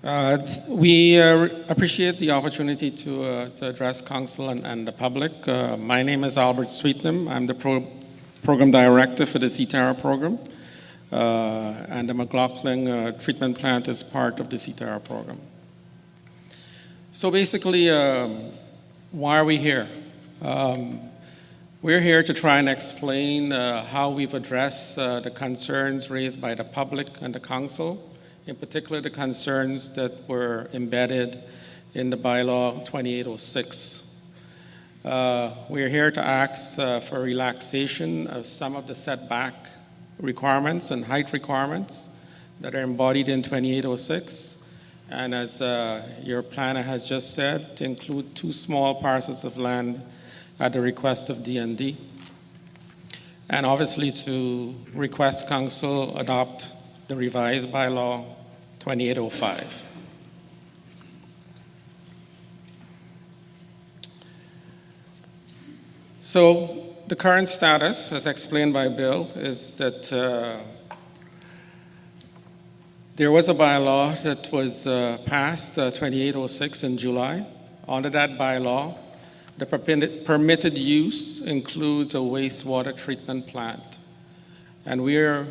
We appreciate the opportunity to address Council and the public. My name is Albert Sweetnam. I'm the Program Director for the CTARA program, and the McLoughlin treatment plant is part of the CTARA program. So basically, why are we here? We're here to try and explain how we've addressed the concerns raised by the public and the Council, in particular the concerns that were embedded in the bylaw 2806. We're here to ask for relaxation of some of the setback requirements and height requirements that are embodied in 2806. And as your planner has just said, to include 2 small parcels of land at the request of D&D. And obviously to request Council adopt the revised bylaw 2805. So the current status, as explained by Bill, is that there was a bylaw that was passed, 2806 in July. Under that bylaw, the permitted use includes a wastewater treatment plant. And we're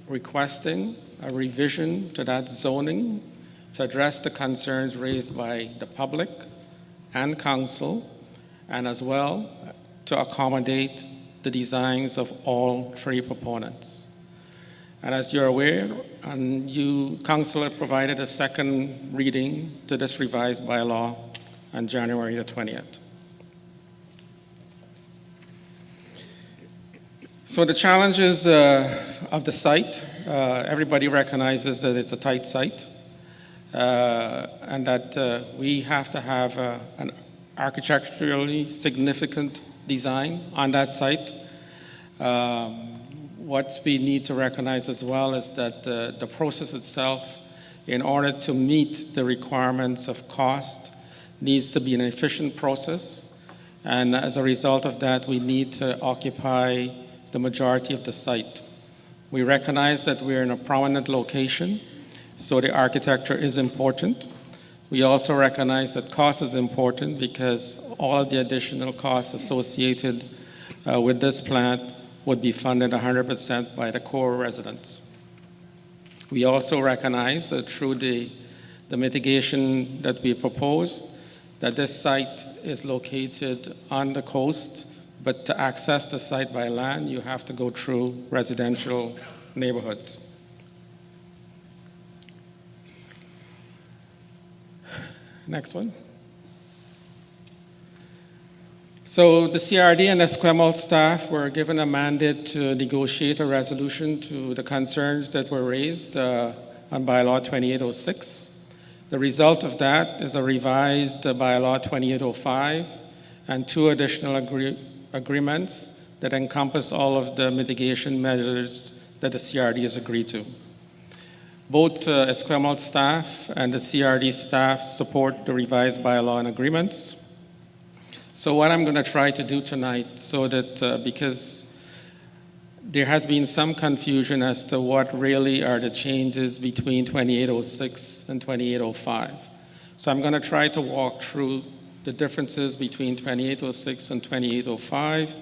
requesting a revision to that zoning to address the concerns raised by the public and Council, and as well to accommodate the designs of all 3 proponents. And as you're aware, Council have provided a second reading to this revised bylaw on January the 20th. So the challenges of the site, everybody recognizes that it's a tight site, and that we have to have an architecturally significant design on that site. What we need to recognize as well is that the process itself, in order to meet the requirements of cost, needs to be an efficient process. And as a result of that, we need to occupy the majority of the site. We recognize that we're in a prominent location, so the architecture is important. We also recognize that cost is important because all of the additional costs associated with this plant would be funded 100% by the core residents. We also recognize that through the mitigation that we proposed, that this site is located on the coast, but to access the site by land, you have to go through residential neighborhoods. Next one. So the CRD and Esquimalt staff were given a mandate to negotiate a resolution to the concerns that were raised on bylaw 2806. The result of that is a revised bylaw 2805 and 2 additional agreements that encompass all of the mitigation measures that the CRD has agreed to. Both Esquimalt staff and the CRD staff support the revised bylaw and agreements. So what I'm going to try to do tonight, so that because there has been some confusion as to what really are the changes between 2806 and 2805. So I'm going to try to walk through the differences between 2806 and 2805,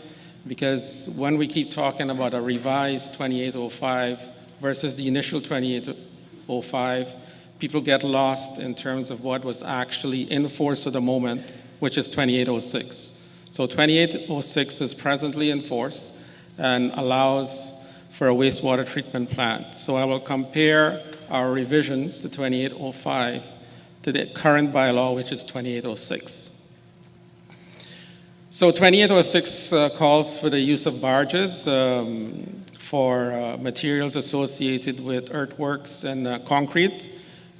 because when we keep talking about a revised 2805 versus the initial 2805, people get lost in terms of what was actually in force at the moment, which is 2806. So 2806 is presently in force and allows for a wastewater treatment plant. So I will compare our revisions to 2805 to the current bylaw, which is 2806. So 2806 calls for the use of barges for materials associated with earthworks and concrete.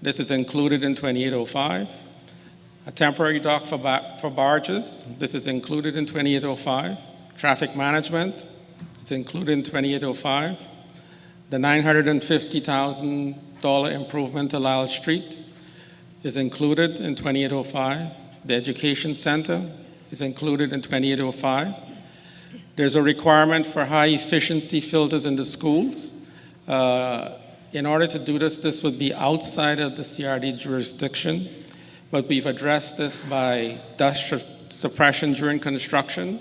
This is included in 2805. A temporary dock for barges, this is included in 2805. Traffic management, it's included in 2805. The $950,000 improvement to Lyle Street is included in 2805. The education center is included in 2805. There's a requirement for high efficiency filters in the schools. In order to do this, this would be outside of the CRD jurisdiction, but we've addressed this by dust suppression during construction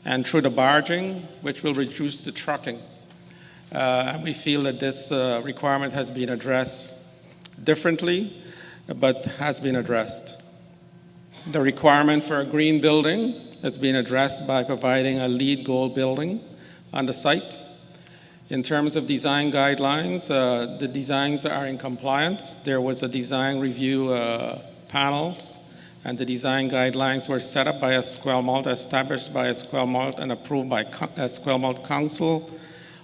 and through the barging, which will reduce the trucking. And we feel that this requirement has been addressed differently, but has been addressed. The requirement for a green building has been addressed by providing a LEED Gold building on the site. In terms of design guidelines, the designs are in compliance. There was a design review panels, and the design guidelines were set up by Esquimalt, established by Esquimalt, and approved by Esquimalt Council.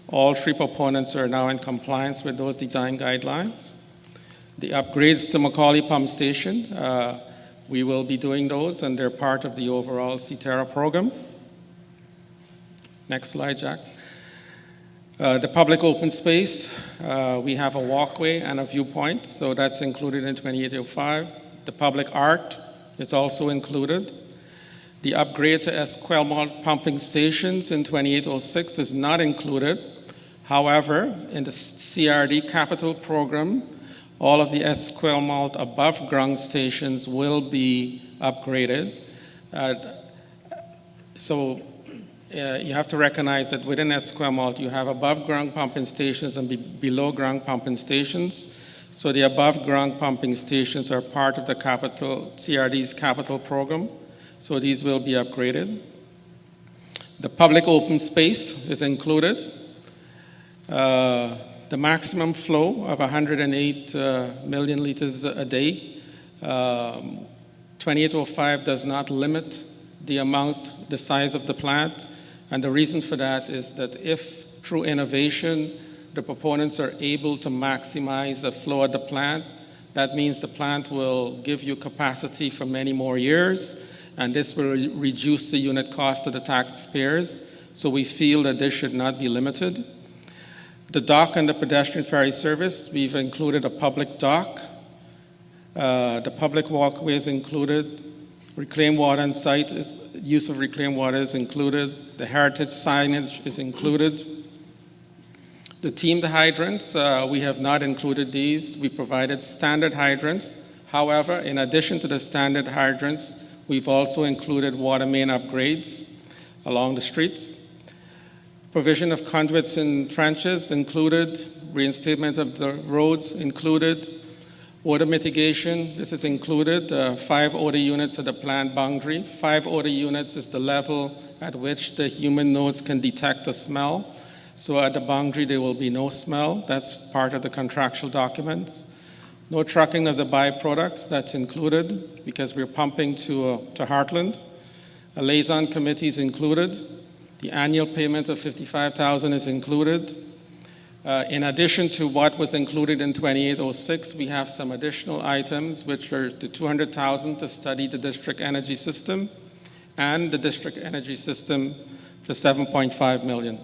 All three proponents are now in compliance with those design guidelines. The upgrades to Macaulay Pump Station, we will be doing those, and they're part of the overall CTERA program. Next slide, Jack. The public open space, we have a walkway and a viewpoint, so that's included in 2805. The public art is also included. The upgrade to Esquimalt pumping stations in 2806 is not included. However, in the CRD capital program, all of the Esquimalt above ground stations will be upgraded. You have to recognize that within Esquimalt, you have above ground pumping stations and below ground pumping stations. So the above ground pumping stations are part of the CRD's capital program. So these will be upgraded. The public open space is included. The maximum flow of 108 million liters a day. 2805 does not limit the amount, the size of the plant. And the reason for that is that if through innovation, the proponents are able to maximize the flow of the plant, that means the plant will give you capacity for many more years, and this will reduce the unit cost of the taxpayers. So we feel that this should not be limited. The dock and the pedestrian ferry service, we've included a public dock. The public walkway is included. Reclaimed water on site, use of reclaimed water is included. The heritage signage is included. The teamed hydrants, we have not included these. We provided standard hydrants. However, in addition to the standard hydrants, we've also included water main upgrades along the streets. Provision of conduits and trenches included. Reinstatement of the roads included. Odor mitigation, this is included. 5 odor units at the plant boundary. 5 odor units is the level at which the human nose can detect a smell. So at the boundary, there will be no smell. That's part of the contractual documents. No trucking of the byproducts, that's included because we're pumping to Heartland. A liaison committee is included. The annual payment of $55,000 is included. In addition to what was included in 2806, we have some additional items, which are the $200,000 to study the district energy system and the district energy system for $7.5 million.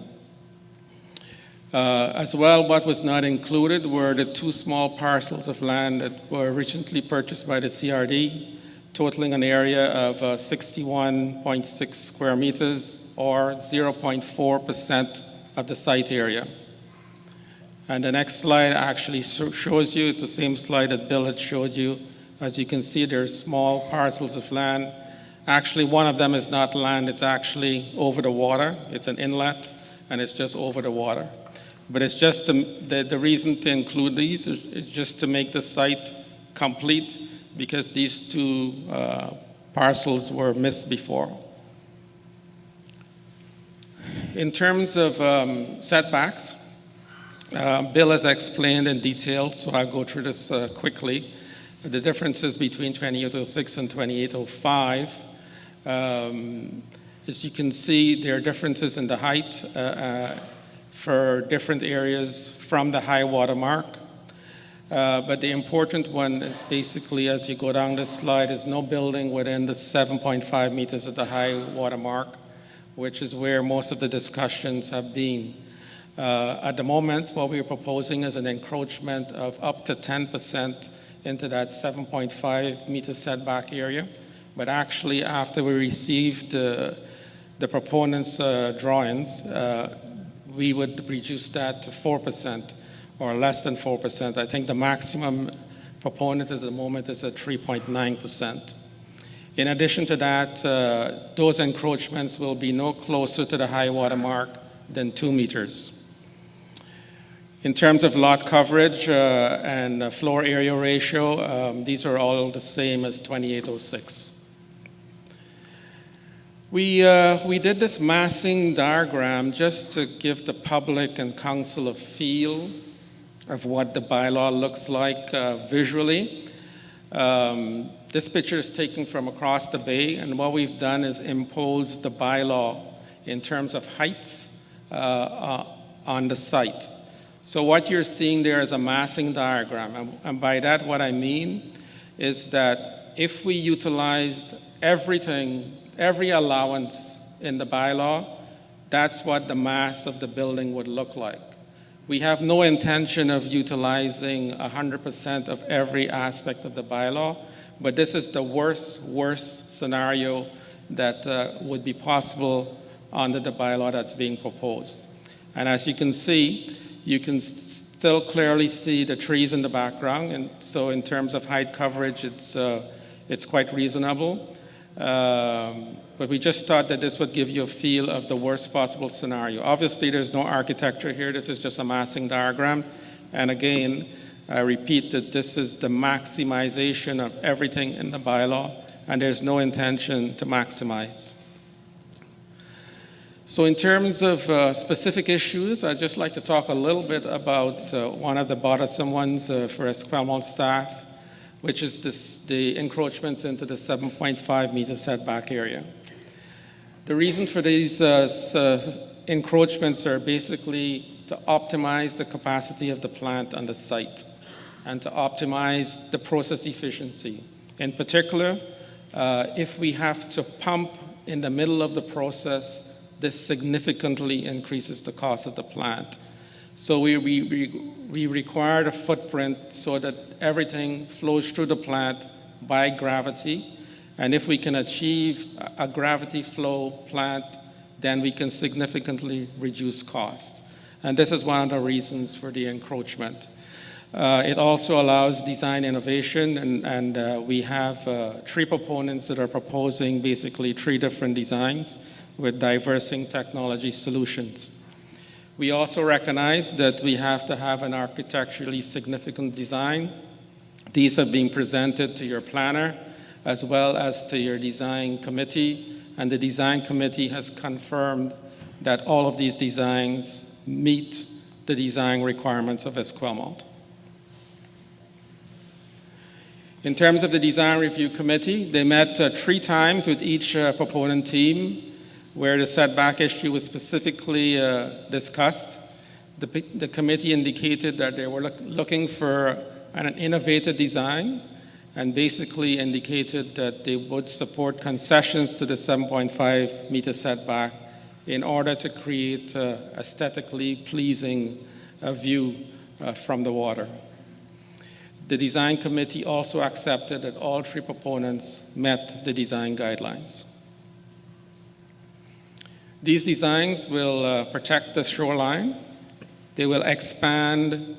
As well, what was not included were the 2 small parcels of land that were recently purchased by the CRD, totaling an area of 61.6 square meters or 0.4% of the site area. And the next slide actually shows you, it's the same slide that Bill had showed you. As you can see, there's small parcels of land. Actually, one of them is not land, it's actually over the water. It's an inlet, and it's just over the water. But it's just the reason to include these is just to make the site complete, because these 2 parcels were missed before. In terms of setbacks, Bill has explained in detail, so I'll go through this quickly. The differences between 2806 and 2805. As you can see, there are differences in the height for different areas from the high water mark. But the important one is basically, as you go down this slide, is no building within the 7.5 meters of the high water mark, which is where most of the discussions have been. At the moment, what we're proposing is an encroachment of up to 10% into that 7.5 meter setback area. But actually, after we received the proponent's drawings, we would reduce that to 4%, or less than 4%. I think the maximum proponent at the moment is at 3.9%. In addition to that, those encroachments will be no closer to the high water mark than 2 meters. In terms of lot coverage and floor area ratio, these are all the same as 2806. We did this massing diagram just to give the public and council a feel of what the bylaw looks like visually. This picture is taken from across the bay, and what we've done is impose the bylaw in terms of heights on the site. So what you're seeing there is a massing diagram, and by that what I mean is that if we utilized everything, every allowance in the bylaw, that's what the mass of the building would look like. We have no intention of utilizing 100% of every aspect of the bylaw, but this is the worst scenario that would be possible under the bylaw that's being proposed. And as you can see, you can still clearly see the trees in the background, and so in terms of height coverage, it's quite reasonable. But we just thought that this would give you a feel of the worst possible scenario. Obviously, there's no architecture here. This is just a massing diagram. And again, I repeat that this is the maximization of everything in the bylaw, and there's no intention to maximize. So in terms of specific issues, I'd just like to talk a little bit about one of the bothersome ones for Esquimalt staff, which is the encroachments into the 7.5 meter setback area. The reason for these encroachments are basically to optimize the capacity of the plant on the site and to optimize the process efficiency. In particular, if we have to pump in the middle of the process, this significantly increases the cost of the plant. So we require a footprint so that everything flows through the plant by gravity. And if we can achieve a gravity flow plant, then we can significantly reduce costs. And this is one of the reasons for the encroachment. It also allows design innovation, and we have 3 proponents that are proposing basically 3 different designs with diversing technology solutions. We also recognize that we have to have an architecturally significant design. These have been presented to your planner as well as to your design committee, and the design committee has confirmed that all of these designs meet the design requirements of Esquimalt. In terms of the design review committee, they met 3 times with each proponent team, where the setback issue was specifically discussed. The committee indicated that they were looking for an innovative design and basically indicated that they would support concessions to the 7.5 meter setback in order to create aesthetically pleasing view from the water. The design committee also accepted that all 3 proponents met the design guidelines. These designs will protect the shoreline. They will expand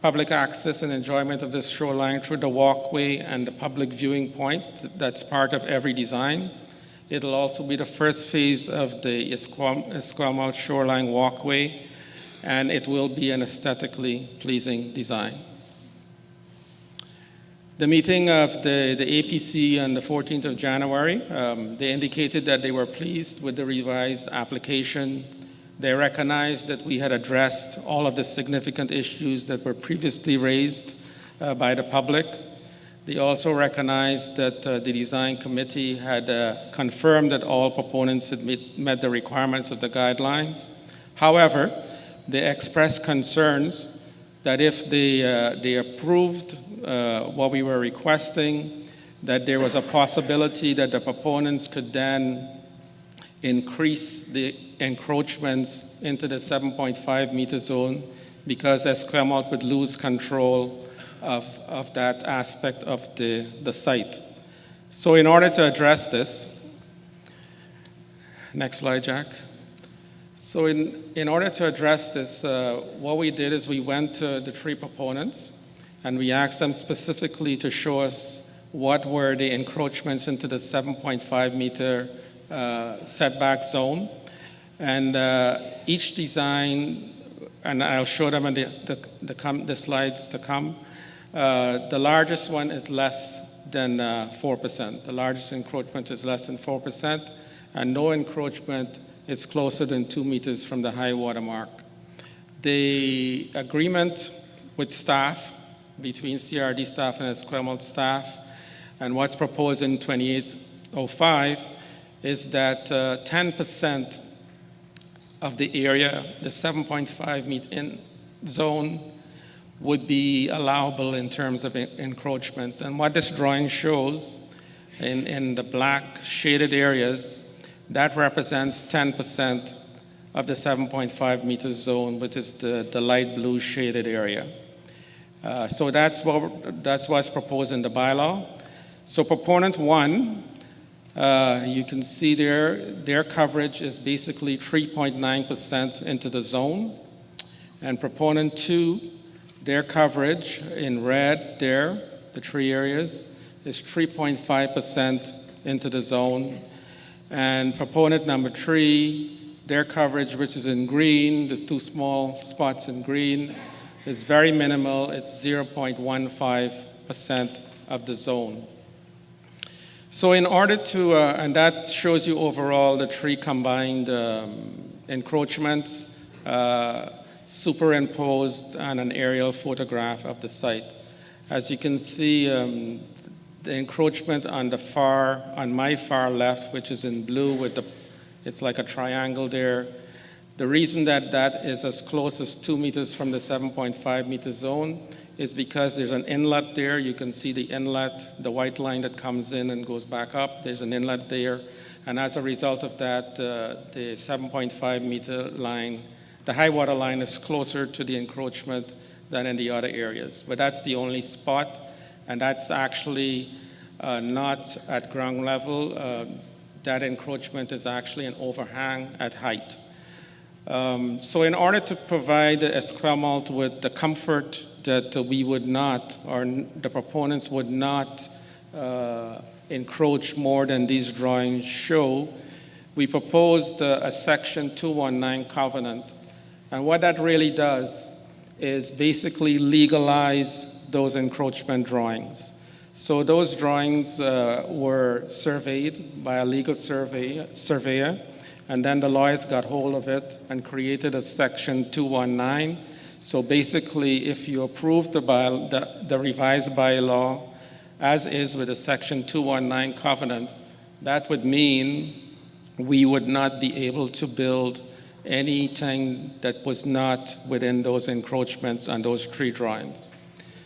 public access and enjoyment of this shoreline through the walkway and the public viewing point that's part of every design. It'll also be the first phase of the Esquimalt shoreline walkway, and it will be an aesthetically pleasing design. The meeting of the APC on the 14th of January, they indicated that they were pleased with the revised application. They recognized that we had addressed all of the significant issues that were previously raised by the public. They also recognized that the design committee had confirmed that all proponents had met the requirements of the guidelines. However, they expressed concerns that if they approved what we were requesting, that there was a possibility that the proponents could then increase the encroachments into the 7.5 meter zone because Esquimalt would lose control of that aspect of the site. So in order to address this, next slide, Jack. So in order to address this, what we did is we went to the tree proponents and we asked them specifically to show us what were the encroachments into the 7.5 meter setback zone. And each design, and I'll show them in the slides to come, the largest one is less than 4%. The largest encroachment is less than 4%, and no encroachment is closer than 2 meters from the high water mark. The agreement with staff, between CRD staff and Esquimalt staff, and what's proposed in 2805 is that 10% of the area, the 7.5 meter in zone, would be allowable in terms of encroachments. And what this drawing shows in the black shaded areas, that represents 10% of the 7.5 meter zone, which is the light blue shaded area. So that's what's proposed in the bylaw. So proponent one, you can see their coverage is basically 3.9% into the zone. And proponent two, their coverage in red there, the tree areas, is 3.5% into the zone. And proponent number three, their coverage, which is in green, the two small spots in green, is very minimal. It's 0.15% of the zone. So in order to, and that shows you overall the three combined encroachments superimposed on an aerial photograph of the site. As you can see, the encroachment on my far left, which is in blue it's like a triangle there. The reason that that is as close as 2 meters from the 7.5 meter zone is because there's an inlet there. You can see the inlet, the white line that comes in and goes back up. There's an inlet there. And as a result of that, the 7.5 meter line, the high water line is closer to the encroachment than in the other areas. But that's the only spot, and that's actually not at ground level. That encroachment is actually an overhang at height. So in order to provide Esquimalt with the comfort that we would not, or the proponents would not encroach more than these drawings show, we proposed a section 219 covenant. And what that really does is basically legalize those encroachment drawings. So those drawings were surveyed by a legal surveyor, and then the lawyers got hold of it and created a section 219. So basically, if you approve the revised bylaw as is with the section 219 covenant, that would mean we would not be able to build anything that was not within those encroachments and those tree drawings.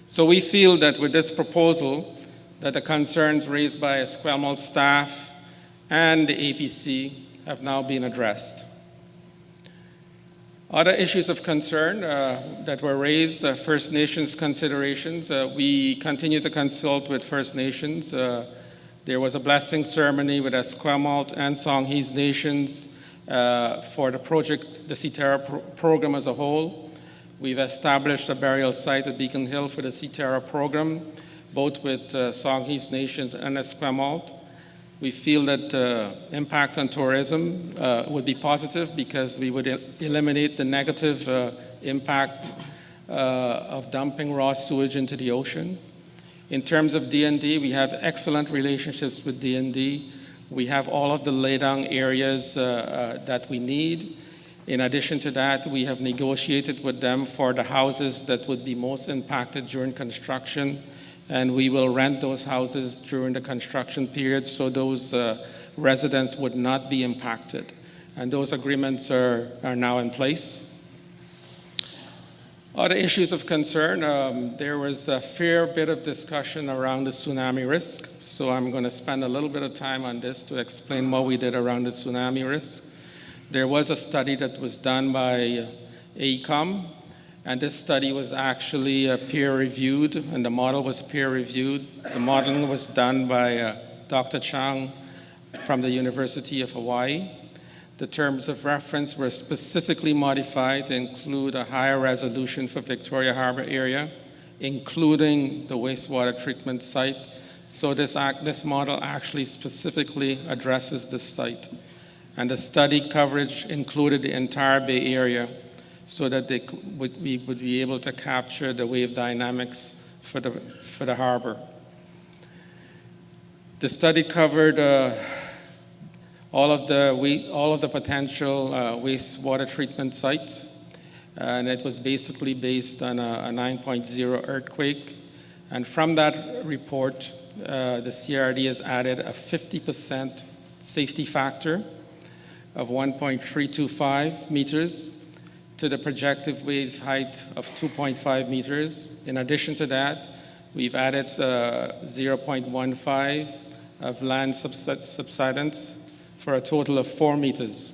So we feel that with this proposal, that the concerns raised by Esquimalt staff and the APC have now been addressed. Other issues of concern that were raised, First Nations considerations. We continue to consult with First Nations. There was a blessing ceremony with Esquimalt and Songhees Nations for the project, the CTERA program as a whole. We've established a burial site at Beacon Hill for the CTERA program, both with Songhees Nations and Esquimalt. We feel that impact on tourism would be positive because we would eliminate the negative impact of dumping raw sewage into the ocean. In terms of D&D, we have excellent relationships with D&D. We have all of the laydown areas that we need. In addition to that, we have negotiated with them for the houses that would be most impacted during construction, and we will rent those houses during the construction period so those residents would not be impacted. And those agreements are now in place. Other issues of concern, there was a fair bit of discussion around the tsunami risk, so I'm going to spend a little bit of time on this to explain what we did around the tsunami risk. There was a study that was done by AECOM, and this study was actually peer-reviewed, and the model was peer-reviewed. The modeling was done by Dr. Chang from the University of Hawaii. The terms of reference were specifically modified to include a higher resolution for Victoria Harbour area, including the wastewater treatment site. So this model actually specifically addresses this site. And the study coverage included the entire Bay Area so that we would be able to capture the wave dynamics for the harbor. The study covered all of the potential wastewater treatment sites, and it was basically based on a 9.0 earthquake. And from that report, the CRD has added a 50% safety factor of 1.325 meters to the projected wave height of 2.5 meters. In addition to that, we've added 0.15 of land subsidence for a total of 4 meters.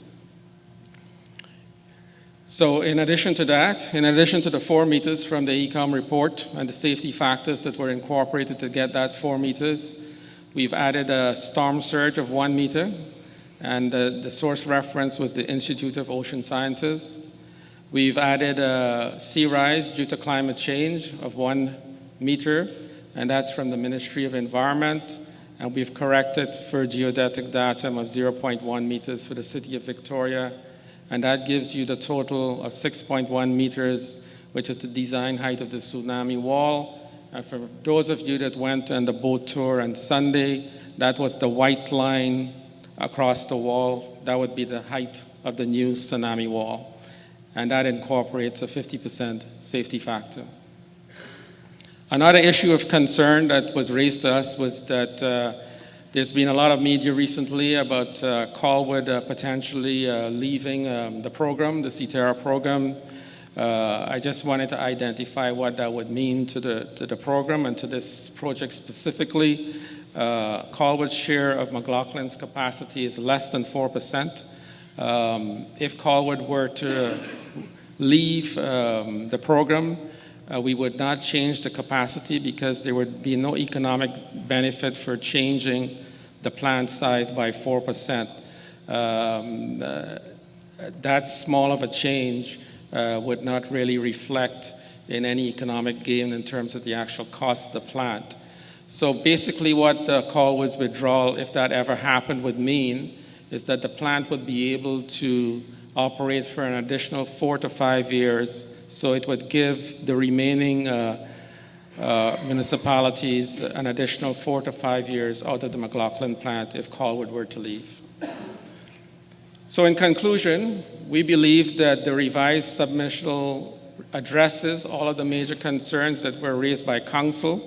So in addition to that, in addition to the 4 meters from the ECOM report and the safety factors that were incorporated to get that 4 meters, we've added a storm surge of 1 meter, and the source reference was the Institute of Ocean Sciences. We've added a sea rise due to climate change of 1 meter, and that's from the Ministry of Environment. And we've corrected for geodetic datum of 0.1 meters for the City of Victoria, and that gives you the total of 6.1 meters, which is the design height of the tsunami wall. And for those of you that went on the boat tour on Sunday, that was the white line across the wall. That would be the height of the new tsunami wall, and that incorporates a 50% safety factor. Another issue of concern that was raised to us was that there's been a lot of media recently about Colwood potentially leaving the program, the CTERA program. I just wanted to identify what that would mean to the program and to this project specifically. Colwood's share of McLoughlin's capacity is less than 4%. If Colwood were to leave the program, we would not change the capacity because there would be no economic benefit for changing the plant size by 4%. That small of a change would not really reflect in any economic gain in terms of the actual cost of the plant. So basically what the Colwood's withdrawal, if that ever happened, would mean is that the plant would be able to operate for an additional 4 to 5 years. So it would give the remaining municipalities an additional 4 to 5 years out of the McLoughlin plant if Colwood were to leave. So in conclusion, we believe that the revised submission addresses all of the major concerns that were raised by Council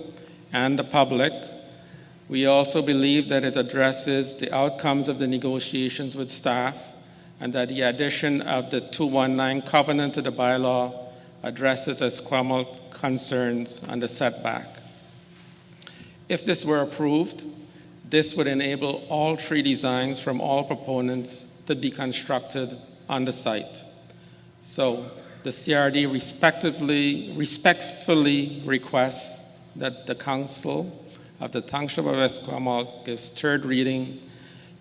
and the public. We also believe that it addresses the outcomes of the negotiations with staff, and that the addition of the 219 covenant to the bylaw addresses Esquimalt concerns on the setback. If this were approved, this would enable all 3 designs from all proponents to be constructed on the site. So the CRD respectfully requests that the Council of the Township of Esquimalt gives 3rd reading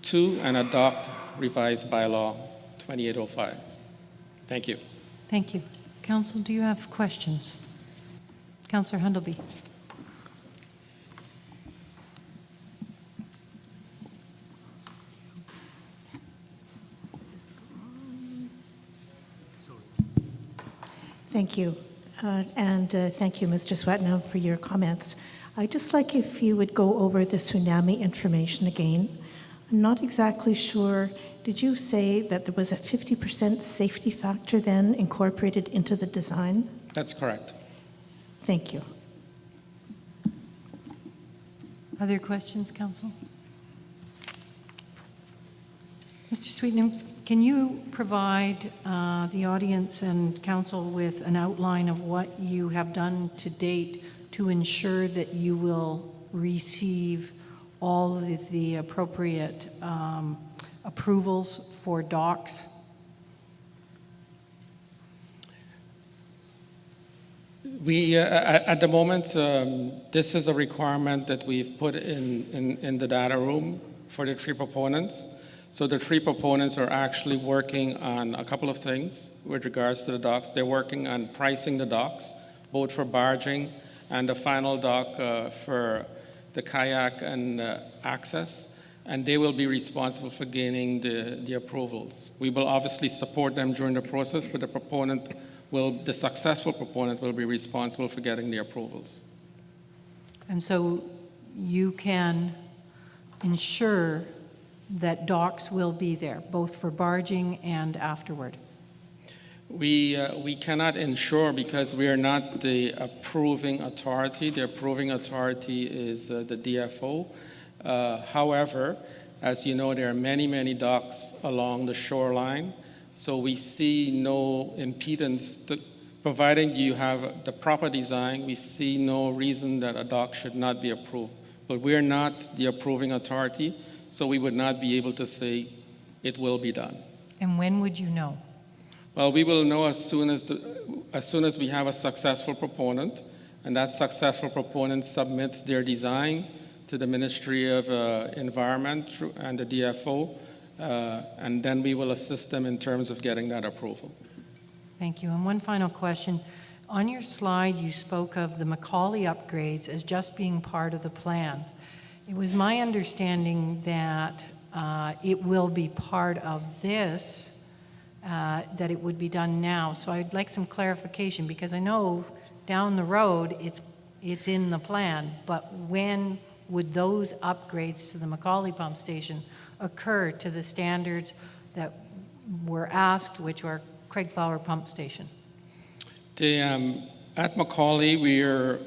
to and adopt revised bylaw 2805. Thank you. Thank you. Council, do you have questions? Councillor Hundleby. Thank you. And thank you, Mr. Sweetnam, for your comments. I'd just like if you would go over the tsunami information again. I'm not exactly sure. Did you say that there was a 50% safety factor then incorporated into the design? That's correct. Thank you. Other questions, Council? Mr. Sweetnam, can you provide the audience and Council with an outline of what you have done to date to ensure that you will receive all of the appropriate approvals for docks? We, at the moment, this is a requirement that we've put in the data room for the 3 proponents. So the three proponents are actually working on a couple of things with regards to the docks. They're working on pricing the docks, both for barging and the final dock for the kayak and access, and they will be responsible for gaining the approvals. We will obviously support them during the process, but the successful proponent will be responsible for getting the approvals. And so you can ensure that docks will be there, both for barging and afterward? We cannot ensure because we are not the approving authority. The approving authority is the DFO. However, as you know, there are many, many docks along the shoreline, so we see no impedance. Providing you have the proper design, we see no reason that a dock should not be approved. But we're not the approving authority, so we would not be able to say it will be done. And when would you know? Well, we will know as soon as we have a successful proponent, and that successful proponent submits their design to the Ministry of Environment and the DFO, and then we will assist them in terms of getting that approval. Thank you. And one final question. On your slide, you spoke of the Macaulay upgrades as just being part of the plan. It was my understanding that it will be part of this, that it would be done now. So I'd like some clarification because I know down the road it's in the plan, but when would those upgrades to the Macaulay pump station occur to the standards that were asked, which were Craig Flower Pump Station? At Macaulay, we're,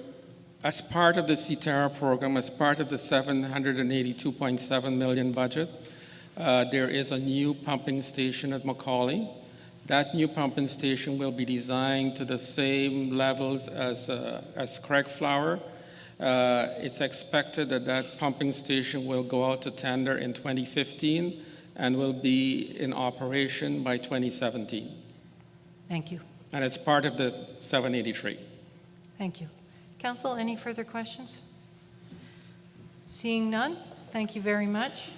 as part of the CTARA program, as part of the $782.7 million budget, there is a new pumping station at Macaulay. That new pumping station will be designed to the same levels as Craig Flower. It's expected that that pumping station will go out to tender in 2015 and will be in operation by 2017. Thank you. And it's part of the 783. Thank you. Council, any further questions? Seeing none, thank you very much.